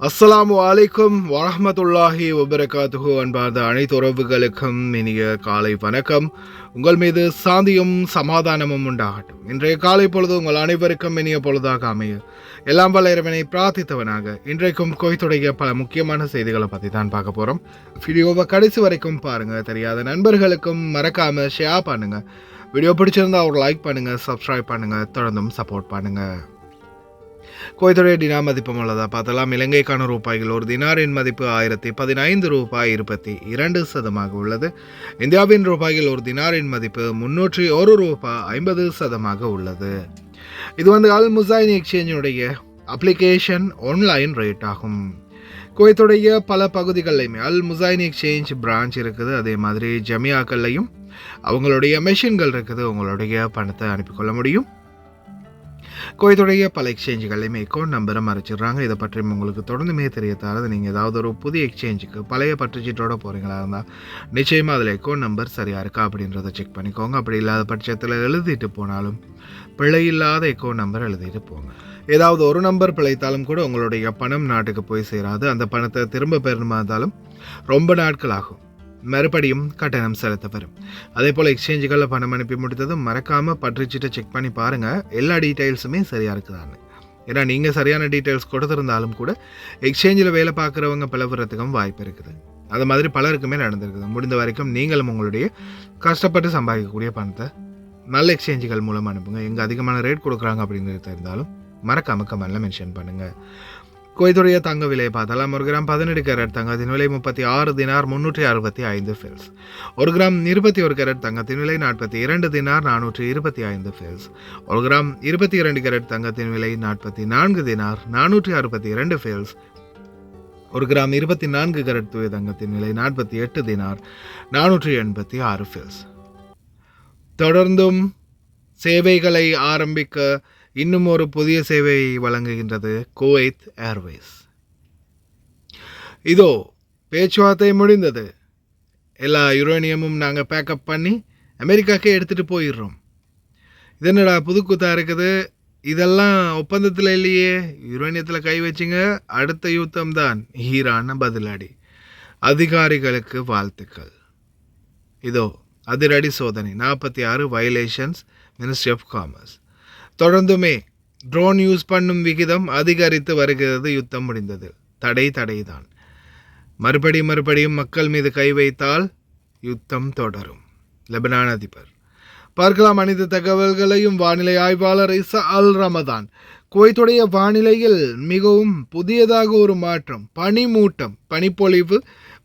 அஸ்ஸலாமு அலைக்கும் வரஹ்மத்துல்லாஹி வபரகாத்துஹு. அன்பார்ந்த அனைத்து உறவுகளுக்கும் இனிய காலை வணக்கம். உங்கள் மீது சாந்தியும் சமாதானமும் உண்டாகட்டும். இன்றைய காலை பொழுது உங்கள் அனைவருக்கும் இனிய பொழுதாக அமைய எல்லாம் வல்ல இறைவனை பிரார்த்தித்தவனாக இன்றைக்கும் கோயத்துடைய பல முக்கியமான செய்திகளை பற்றி தான் பார்க்க போகிறோம். வீடியோவை கடைசி வரைக்கும் பாருங்கள். தெரியாத நண்பர்களுக்கும் மறக்காமல் ஷேர் பண்ணுங்கள். வீடியோ பிடிச்சிருந்தா ஒரு லைக் பண்ணுங்கள், சப்ஸ்கிரைப் பண்ணுங்கள், தொடர்ந்தும் சப்போர்ட் பண்ணுங்கள். குவைத்துடைய டினார் மதிப்பு உள்ளதா பார்த்தலாம். இலங்கைக்கான ரூபாய்கள் ஒரு தினாரின் மதிப்பு 1015 ரூபாய் 22 உள்ளது. இந்தியாவின் ரூபாய்கள் ஒரு தினாரின் மதிப்பு 301 ரூபாய் 50 உள்ளது. இது அல் முசைன் எக்ஸ்சேஞ்சுடைய அப்ளிகேஷன் ஆன்லைன் ரேட் ஆகும். குவைத்துடைய பல பகுதிகளிலுமே அல் முசைன் எக்ஸ்சேஞ்ச் பிரான்ச் இருக்குது. அதே மாதிரி ஜமியாக்கள்லையும் அவங்களுடைய மெஷின்கள் இருக்குது. உங்களுடைய பணத்தை அனுப்பிக்கொள்ள முடியும். குவைத்துடைய பல எக்ஸ்சேஞ்சுகளையுமே அக்கௌண்ட் நம்பரை மறைச்சிடுறாங்க. இதை பற்றி உங்களுக்கு தொடர்ந்துமே தெரியத்தாரது. நீங்கள் ஏதாவது ஒரு புதிய எக்ஸ்சேஞ்சுக்கு பழைய பற்றுச்சீட்டோட போகிறீங்களா இருந்தால் நிச்சயமாக அதில் அக்கௌண்ட் நம்பர் சரியாக இருக்கா அப்படின்றத செக் பண்ணிக்கோங்க. அப்படி இல்லாத பட்சத்தில் எழுதிட்டு போனாலும் பிழை இல்லாத அக்கௌண்ட் நம்பர் எழுதிட்டு போங்க. ஏதாவது ஒரு நம்பர் பிழைத்தாலும் கூட உங்களுடைய பணம் நாட்டுக்கு போய் சேராது. அந்த பணத்தை திரும்ப பெறணுமா இருந்தாலும் ரொம்ப நாட்கள் ஆகும். மறுபடியும் கட்டணம் செலுத்த வரும். அதே போல் எக்ஸ்சேஞ்சுகளில் பணம் அனுப்பி முடித்ததும் மறக்காமல் பற்றுச்சீட்டை செக் பண்ணி பாருங்கள் எல்லா டீட்டெயில்ஸுமே சரியாக இருக்குதான்னு. ஏன்னா நீங்கள் சரியான டீட்டெயில்ஸ் கொடுத்துருந்தாலும் கூட எக்ஸ்சேஞ்சில் வேலை பார்க்குறவங்க பிளவுறதுக்கும் வாய்ப்பு இருக்குது. அது மாதிரி பலருக்குமே நடந்திருக்குது. முடிந்த வரைக்கும் நீங்களும் உங்களுடைய கஷ்டப்பட்டு சம்பாதிக்கக்கூடிய பணத்தை நல்ல எக்ஸ்சேஞ்சுகள் மூலம் அனுப்புங்க. எங்கே அதிகமான ரேட் கொடுக்குறாங்க அப்படிங்கிறது தெரிந்தாலும் மறக்காம கமெண்ட்ல மென்ஷன் பண்ணுங்கள். குவைத்துடைய தங்க விலையை பார்த்தாலாம். 1 கிராம் 18 கேரட் தங்கத்தின் விலை 36 தினார் 365 ஃபில்ஸ். 1 கிராம் 21 கேரட் தங்கத்தின் விலை 42 தினார் 425 ஃபில்ஸ். 1 கிராம் 22 கேரட் தங்கத்தின் விலை 44 தினார் 462 ஃபில்ஸ். 1 கிராம் 24 கேரட் தூய தங்கத்தின் விலை 48 தினார் 486 ஃபில்ஸ். தொடர்ந்தும் சேவைகளை ஆரம்பிக்க இன்னும் ஒரு புதிய சேவையை வழங்குகின்றது குவைத் ஏர்வேஸ். இதோ பேச்சுவார்த்தை முடிந்தது. எல்லா யுரேனியமும் நாங்கள் பேக்கப் பண்ணி அமெரிக்காக்கே எடுத்துகிட்டு போயிடுறோம். இது என்னடா புதுக்கூத்தாக இருக்குது, இதெல்லாம் ஒப்பந்தத்தில் இல்லையே. யுரேனியத்தில் கை வச்சிங்க, அடுத்த யுத்தம் தான் ஈரான் பதிலடி. அதிகாரிகளுக்கு வாழ்த்துக்கள். இதோ அதிரடி சோதனை 46 வயலேஷன்ஸ் மினிஸ்ட்ரி ஆஃப் காமர்ஸ். தொடர்ந்துமே ட்ரோன் யூஸ் பண்ணும் விகிதம் அதிகரித்து வருகிறது. யுத்தம் முடிந்தது. தடைதான். மறுபடியும் மக்கள் மீது கை வைத்தால் யுத்தம் தொடரும். லெபனான் அதிபர். பார்க்கலாம் அனைத்து தகவல்களையும். வானிலை ஆய்வாளர் இசா அல் ரமதான். குவைத்துடைய வானிலையில் மிகவும் புதியதாக ஒரு மாற்றம், பனிமூட்டம், பனிப்பொழிவு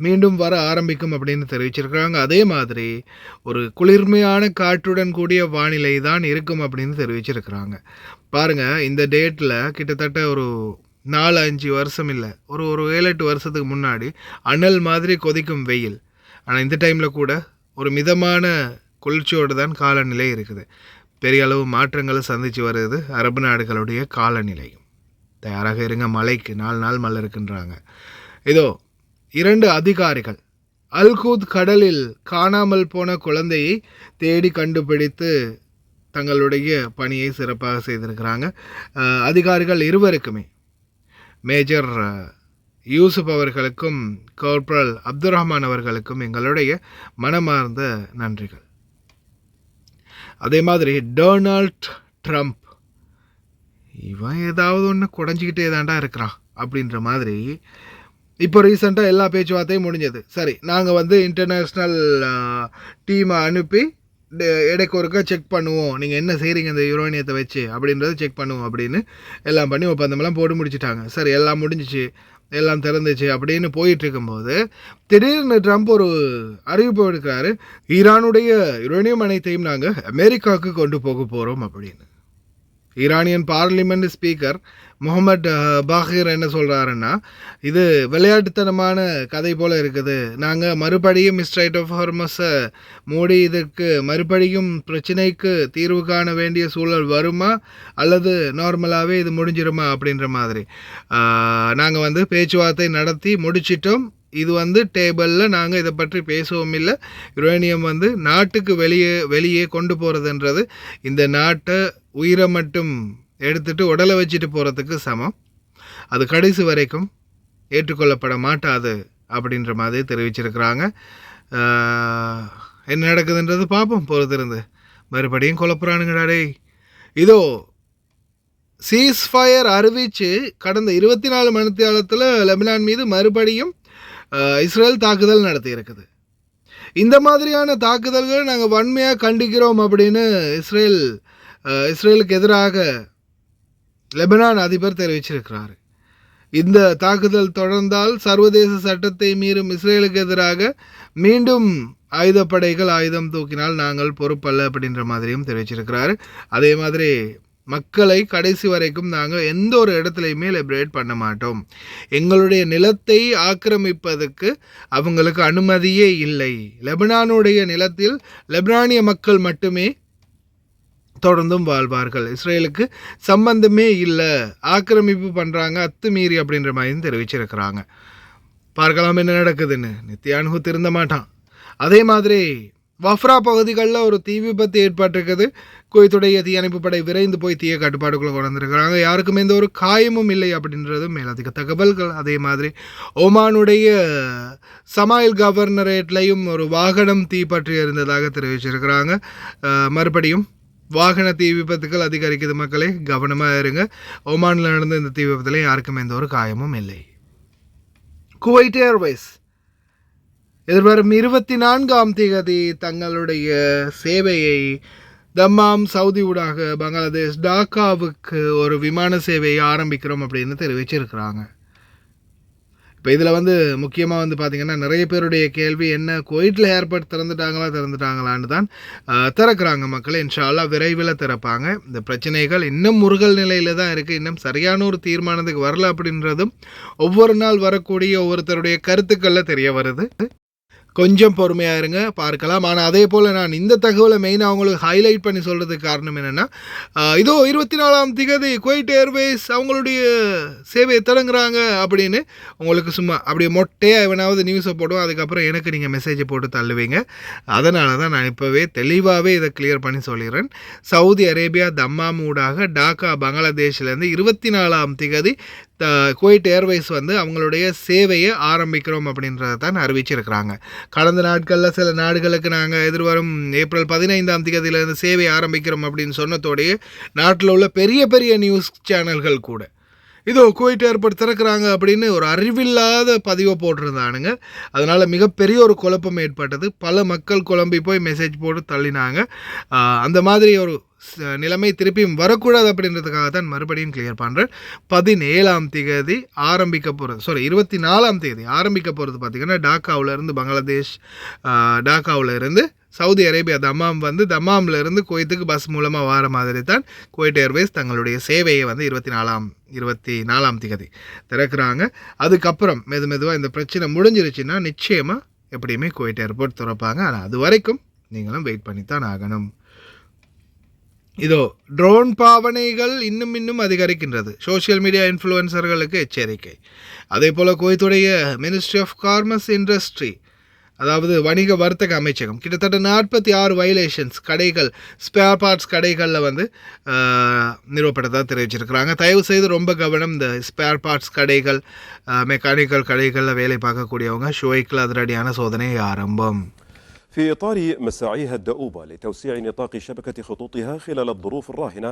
மீண்டும் வர ஆரம்பிக்கும் அப்படின்னு தெரிவிச்சிருக்கிறாங்க. அதே மாதிரி ஒரு குளிர்மையான காற்றுடன் கூடிய வானிலை தான் இருக்கும் அப்படின்னு தெரிவிச்சிருக்கிறாங்க. பாருங்கள், இந்த டேட்டில் கிட்டத்தட்ட ஒரு 4-5 வருஷம் இல்லை, ஒரு 7-8 வருஷத்துக்கு முன்னாடி அனல் மாதிரி கொதிக்கும் வெயில். ஆனால் இந்த டைமில் கூட ஒரு மிதமான குளிர்ச்சியோடு தான் காலநிலை இருக்குது. பெரிய அளவு மாற்றங்களை சந்தித்து வருது அரபு நாடுகளுடைய காலநிலை. தயாராக இருங்க, மழைக்கு 4 நாள் மழை இருக்குன்றாங்க. இதோ 2 அதிகாரிகள் அல்கூத் கடலில் காணாமல் போன குழந்தையை தேடி கண்டுபிடித்து தங்களுடைய பணியை சிறப்பாக செய்திருக்கிறாங்க. அதிகாரிகள் இருவருக்குமே, மேஜர் யூசுப் அவர்களுக்கும் கார்பரல் அப்துல் ரஹ்மான் அவர்களுக்கும் எங்களுடைய மனமார்ந்த நன்றிகள். அதே மாதிரி டொனால்ட் ட்ரம்ப், இவன் ஏதாவது ஒன்று குறைஞ்சிக்கிட்டே தாண்டா இருக்கிறான் அப்படின்ற மாதிரி இப்போ ரீசெண்டாக எல்லா பேச்சுவார்த்தையும் முடிஞ்சது. சரி, நாங்கள் இன்டர்நேஷ்னல் டீமை அனுப்பி இடைக்கு ஒருக்கா செக் பண்ணுவோம், நீங்கள் என்ன செய்கிறீங்க இந்த யுரேனியத்தை வச்சு அப்படின்றத செக் பண்ணுவோம் அப்படின்னு எல்லாம் பண்ணி ஒப்பந்தமெல்லாம் போட்டு முடிச்சுட்டாங்க. சரி, எல்லாம் முடிஞ்சிச்சு, எல்லாம் திறந்துச்சு அப்படின்னு போயிட்டு இருக்கும்போது திடீர்னு ட்ரம்ப் ஒரு அறிவிப்பு எடுக்கிறாரு. ஈரானுடைய யுரேனியம் அனைத்தையும் நாங்கள் அமெரிக்காவுக்கு கொண்டு போக போகிறோம் அப்படின்னு. Iranian parliament speaker Mohammad Bagher என்ன சொல்கிறாருன்னா, இது விளையாட்டுத்தனமான கதை போல் இருக்குது. நாங்கள் மறுபடியும் ஸ்ட்ரைட் ஆஃப் ஹார்மஸை மூடி இதற்கு மறுபடியும் பிரச்சனைக்கு தீர்வு காண வேண்டிய சூழல் வருமா அல்லது நார்மலாகவே இது முடிஞ்சிருமா அப்படின்ற மாதிரி. நாங்கள் பேச்சுவார்த்தை நடத்தி முடிச்சிட்டோம். இது டேபிளில் நாங்கள் இதை பற்றி பேசவும் இல்லை. யுரேனியம் நாட்டுக்கு வெளியே கொண்டு போகிறதுன்றது இந்த நாட்டை உயிரை மட்டும் எடுத்துகிட்டு உடலை வச்சுட்டு போகிறதுக்கு சமம். அது கடைசி வரைக்கும் ஏற்றுக்கொள்ளப்பட மாட்டாது அப்படின்ற மாதிரி தெரிவிச்சிருக்கிறாங்க. என்ன நடக்குதுன்றது பார்ப்போம் பொறுத்திருந்து. மறுபடியும் குழப்புறானுங்கடா டேய். இதோ சீஸ்ஃபயர் அறிவித்து கடந்த 24 மணித்தியாலத்தில் லெபனான் மீது மறுபடியும் இஸ்ரேல் தாக்குதல் நடத்தி இருக்குது. இந்த மாதிரியான தாக்குதல்களை நாங்கள் வன்மையாக கண்டிக்கிறோம் அப்படின்னு இஸ்ரேலுக்கு எதிராக லெபனான் அதிபர் தெரிவிச்சிருக்கிறார். இந்த தாக்குதல் தொடர்ந்தால் சர்வதேச சட்டத்தை மீறும் இஸ்ரேலுக்கு எதிராக மீண்டும் ஆயுதப்படைகள் ஆயுதம் தூக்கினால் நாங்கள் பொறுப்பல்ல அப்படின்ற மாதிரியும் தெரிவிச்சிருக்கிறாரு. அதே மாதிரி மக்களை கடைசி வரைக்கும் நாங்கள் எந்த ஒரு இடத்துலையுமே லிபரேட் பண்ண மாட்டோம். எங்களுடைய நிலத்தை ஆக்கிரமிப்பதற்கு அவங்களுக்கு அனுமதியே இல்லை. லெபனானுடைய நிலத்தில் லெபனானிய மக்கள் மட்டுமே தொடர்ந்தும் வாழ்வார்கள். இஸ்ரேலுக்கு சம்பந்தமே இல்லை, ஆக்கிரமிப்பு பண்ணுறாங்க அத்துமீறி அப்படின்ற மாதிரி தெரிவிச்சிருக்கிறாங்க. பார்க்கலாம் என்ன நடக்குதுன்னு. நித்யானு திருந்த மாட்டான். அதே மாதிரி வஃப்ரா பகுதிகளில் ஒரு தீ விபத்து ஏற்பட்டிருக்குது. குவைத்துடைய தீயணைப்பு படை விரைந்து போய் தீய கட்டுப்பாடுக்குள்ளே கொண்டு வந்திருக்கிறாங்க. யாருக்கும் எந்த ஒரு காயமும் இல்லை அப்படின்றது மேலதிக தகவல்கள். அதே மாதிரி ஓமானுடைய சமாயில் கவர்னரேட்லையும் ஒரு வாகனம் தீப்பற்றி இருந்ததாக தெரிவிச்சிருக்கிறாங்க. மறுபடியும் வாகன தீ விபத்துக்கள் அதிகரிக்குது. மக்களே கவனமாக இருங்க. ஒமானில் நடந்த இந்த தீ விபத்தில் யாருக்கும் எந்த ஒரு காயமும் இல்லை. குவைட் ஏர்வேஸ் எதிர்வரும் 24ஆம் தேதி தங்களுடைய சேவையை தம்மாம் சவுதி ஊடாக பங்களாதேஷ் டாக்காவுக்கு ஒரு விமான சேவையை ஆரம்பிக்கிறோம் அப்படின்னு தெரிவிச்சிருக்கிறாங்க. இப்போ இதில் முக்கியமாக பார்த்திங்கன்னா நிறைய பேருடைய கேள்வி என்ன, குவைட்டில் ஏர்போர்ட் திறந்துட்டாங்களான்னு தான் திறக்கிறாங்க மக்கள். இன்ஷா அல்லாஹ் விரைவில் திறப்பாங்க. இந்த பிரச்சனைகள் இன்னும் முருகல் நிலையில் தான் இருக்குது. இன்னும் சரியான ஒரு தீர்மானத்துக்கு வரல அப்படின்றதும் ஒவ்வொரு நாள் வரக்கூடிய ஒவ்வொருத்தருடைய கருத்துக்களில் தெரிய வருது. கொஞ்சம் பொறுமையாக இருங்க, பார்க்கலாம். ஆனால் அதே போல் நான் இந்த தகவலை மெயினாக அவங்களுக்கு ஹைலைட் பண்ணி சொல்கிறதுக்கு காரணம் என்னென்னா, இதோ 24ஆம் தேதி குவைட் ஏர்வேஸ் அவங்களுடைய சேவையை தொடங்குறாங்க அப்படின்னு உங்களுக்கு சும்மா அப்படியே மொட்டையாக எவனாவது நியூஸை போடுவோம், அதுக்கப்புறம் எனக்கு நீங்கள் மெசேஜை போட்டு தள்ளுவீங்க. அதனால தான் நான் இப்போவே தெளிவாகவே இதை கிளியர் பண்ணி சொல்லிடுறேன். சவுதி அரேபியா தம்மாம் ஊடாக டாக்கா பங்களாதேஷ்லேருந்து 24ஆம் தேதி குவைட் ஏர்வேஸ் அவங்களுடைய சேவையை ஆரம்பிக்கிறோம் அப்படின்றத தான் அறிவிச்சிருக்கிறாங்க. கடந்த நாட்களில் சில நாடுகளுக்கு நாங்கள் எதிர்வரும் ஏப்ரல் 15ஆம் தேதியிலிருந்து சேவை ஆரம்பிக்கிறோம் அப்படின்னு சொன்னதோடைய நாட்டில் உள்ள பெரிய பெரிய நியூஸ் சேனல்கள் கூட இதோ குவைட் ஏர்போர்ட் திறக்கிறாங்க அப்படின்னு ஒரு அறிவில்லாத பதிவை போட்டிருந்தானுங்க. அதனால் மிகப்பெரிய ஒரு குழப்பம் ஏற்பட்டது. பல மக்கள் குழம்பி போய் மெசேஜ் போட்டு தள்ளினாங்க. அந்த மாதிரி ஒரு நிலைமை திருப்பியும் வரக்கூடாது அப்படின்றதுக்காக தான் மறுபடியும் கிளியர் பண்ணுறேன். 17ஆம் தேதி ஆரம்பிக்க போகிறது, 24ஆம் தேதி ஆரம்பிக்க போகிறது பார்த்திங்கன்னா டாக்காவிலேருந்து பங்களாதேஷ், டாக்காவிலேருந்து சவுதி அரேபியா தம்மாம் தம்மாம்லேருந்து குவைத்துக்கு பஸ் மூலமாக வர மாதிரி தான் குவைட் ஏர்வேஸ் தங்களுடைய சேவையை 24ஆம் தேதி திறக்கிறாங்க. அதுக்கப்புறம் மெதுவாக இந்த பிரச்சனை முடிஞ்சிருச்சுன்னா நிச்சயமாக எப்படியுமே குவைட் ஏர்போர்ட் திறப்பாங்க. ஆனால் அது வரைக்கும் நீங்களும் வெயிட் பண்ணித்தான் ஆகணும். இதோ ட்ரோன் பாவனைகள் இன்னும் அதிகரிக்கின்றது. சோஷியல் மீடியா இன்ஃப்ளூயன்சர்களுக்கு எச்சரிக்கை. அதே போல் குவைத்துடைய மினிஸ்ட்ரி ஆஃப் காமர்ஸ் இண்டஸ்ட்ரி, அதாவது வணிக வர்த்தக அமைச்சகம், கிட்டத்தட்ட 46 வயலேஷன்ஸ் கடைகள், ஸ்பேர் பார்ட்ஸ் கடைகளில் நிறுவப்பட்டதாக தெரிவிச்சிருக்கிறாங்க. தயவு செய்து ரொம்ப கவனம். இந்த ஸ்பேர் பார்ட்ஸ் கடைகள், மெக்கானிக்கல் கடைகளில் வேலை பார்க்கக்கூடியவங்க ஷோய்க்கில் அதிரடியான சோதனை ஆரம்பம். في إطار مساعيها الدؤوبة لتوسيع نطاق شبكة خطوطها خلال الظروف الراهنة،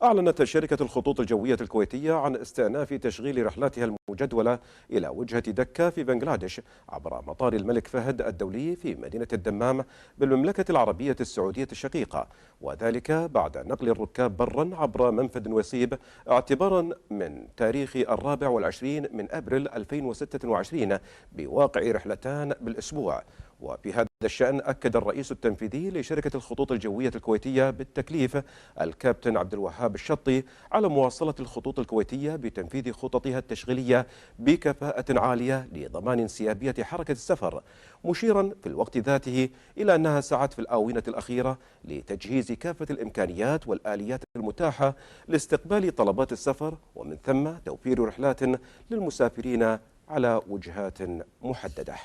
أعلنت شركة الخطوط الجوية الكويتية عن استئناف تشغيل رحلاتها المجدولة إلى وجهة دكة في بنغلاديش عبر مطار الملك فهد الدولي في مدينة الدمام بالمملكة العربية السعودية الشقيقة، وذلك بعد نقل الركاب برا عبر منفذ وسيب اعتبارا من تاريخ 24 من أبريل 2026 بواقع رحلتان بالأسبوع. وفي هذا الشأن أكد الرئيس التنفيذي لشركة الخطوط الجوية الكويتية بالتكليف الكابتن عبد الوهاب الشطي على مواصلة الخطوط الكويتية بتنفيذ خططها التشغيلية بكفاءة عالية لضمان انسيابية حركة السفر، مشيرا في الوقت ذاته إلى أنها سعت في الآونة الأخيرة لتجهيز كافة الإمكانيات والآليات المتاحة لاستقبال طلبات السفر، ومن ثم توفير رحلات للمسافرين على وجهات محددة.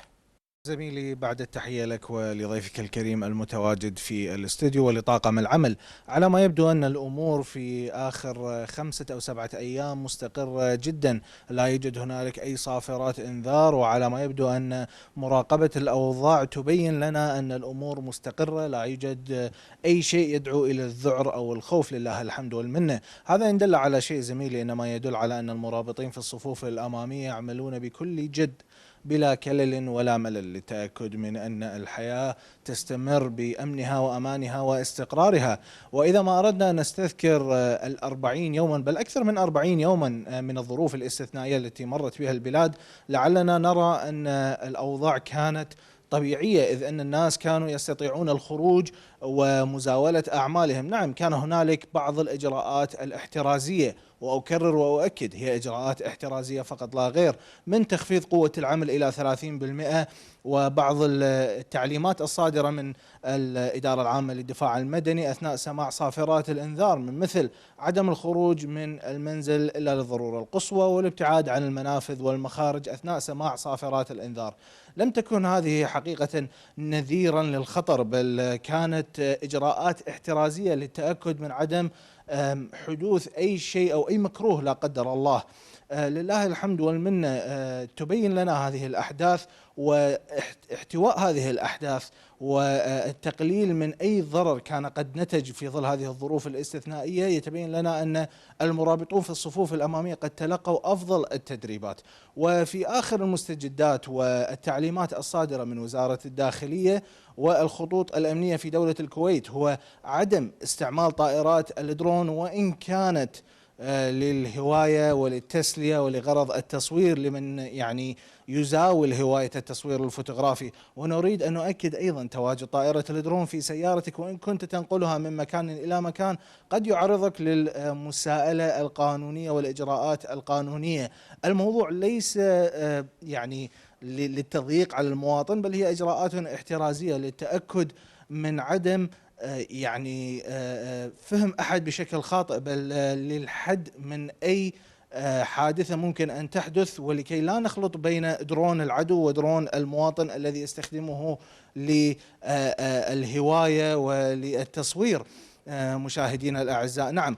زميلي، بعد التحية لك ولضيفك الكريم المتواجد في الاستوديو ولطاقم العمل. على ما يبدو أن الأمور في آخر 5 أو 7 أيام مستقرة جدا، لا يوجد هنالك أي صافرات إنذار، وعلى ما يبدو أن مراقبة الأوضاع تبين لنا أن الأمور مستقرة، لا يوجد أي شيء يدعو إلى الذعر أو الخوف، لله الحمد والمنة. هذا إن دل على شيء زميلي، إنما يدل على أن المرابطين في الصفوف الأمامية يعملون بكل جد بلا كلل ولا ملل للتأكد من أن الحياة تستمر بأمنها وأمانها واستقرارها. وإذا ما أردنا أن نستذكر 40 يوما، بل أكثر من 40 يوما من الظروف الاستثنائية التي مرت بها البلاد، لعلنا نرى أن الأوضاع كانت طبيعية، إذ أن الناس كانوا يستطيعون الخروج ومزاولة أعمالهم. نعم، كان هنالك بعض الإجراءات الاحترازية، وأكرر وأؤكد هي إجراءات احترازية فقط لا غير، من تخفيض قوة العمل إلى 30%، وبعض التعليمات الصادرة من الإدارة العامة للدفاع المدني أثناء سماع صافرات الإنذار، من مثل عدم الخروج من المنزل إلا للضرورة القصوى، والابتعاد عن المنافذ والمخارج أثناء سماع صافرات الإنذار. لم تكن هذه حقيقة نذيرا للخطر، بل كانت إجراءات احترازية للتأكد من عدم حدوث أي شيء أو أي مكروه لا قدر الله. لله الحمد والمنة. تبين لنا هذه الأحداث واحتواء هذه الأحداث والتقليل من أي ضرر كان قد نتج في ظل هذه الظروف الاستثنائية، يتبين لنا أن المرابطون في الصفوف الأمامية قد تلقوا أفضل التدريبات. وفي آخر المستجدات والتعليمات الصادرة من وزارة الداخلية والخطوط الأمنية في دولة الكويت هو عدم استعمال طائرات الدرون، وإن كانت للهواية وللتسلية ولغرض التصوير لمن يعني يزاول هواية التصوير الفوتوغرافي. ونريد أن نؤكد أيضا تواجد طائرة الدرون في سيارتك، وإن كنت تنقلها من مكان إلى مكان قد يعرضك للمساءلة القانونية والإجراءات القانونية. الموضوع ليس يعني للتضييق على المواطن، بل هي إجراءات احترازية للتأكد من عدم يعني فهم أحد بشكل خاطئ، بل للحد من أي حادثة ممكن أن تحدث، ولكي لا نخلط بين درون العدو ودرون المواطن الذي يستخدمه للهواية وللتصوير. مشاهدينا الأعزاء، نعم،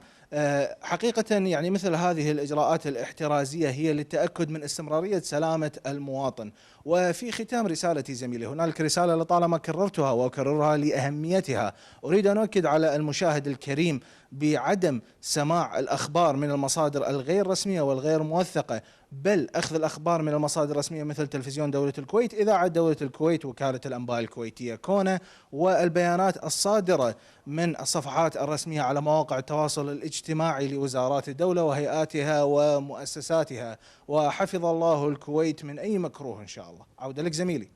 حقيقة يعني مثل هذه الإجراءات الاحترازية هي للتأكد من استمرارية سلامة المواطن. وفي ختام رسالتي زميلي، هنالك رسالة لطالما كررتها وأكررها لأهميتها. أريد أن أؤكد على المشاهد الكريم بعدم سماع الأخبار من المصادر الغير رسمية والغير موثقة، بل أخذ الأخبار من المصادر الرسمية مثل تلفزيون دولة الكويت، إذاعة دولة الكويت، وكالة الأنباء الكويتية كونا، والبيانات الصادرة من الصفحات الرسمية على مواقع التواصل الاجتماعي لوزارات الدولة وهيئاتها ومؤسساتها. وحفظ الله الكويت من أي مكروه إن شاء الله. عودة لك زميلي.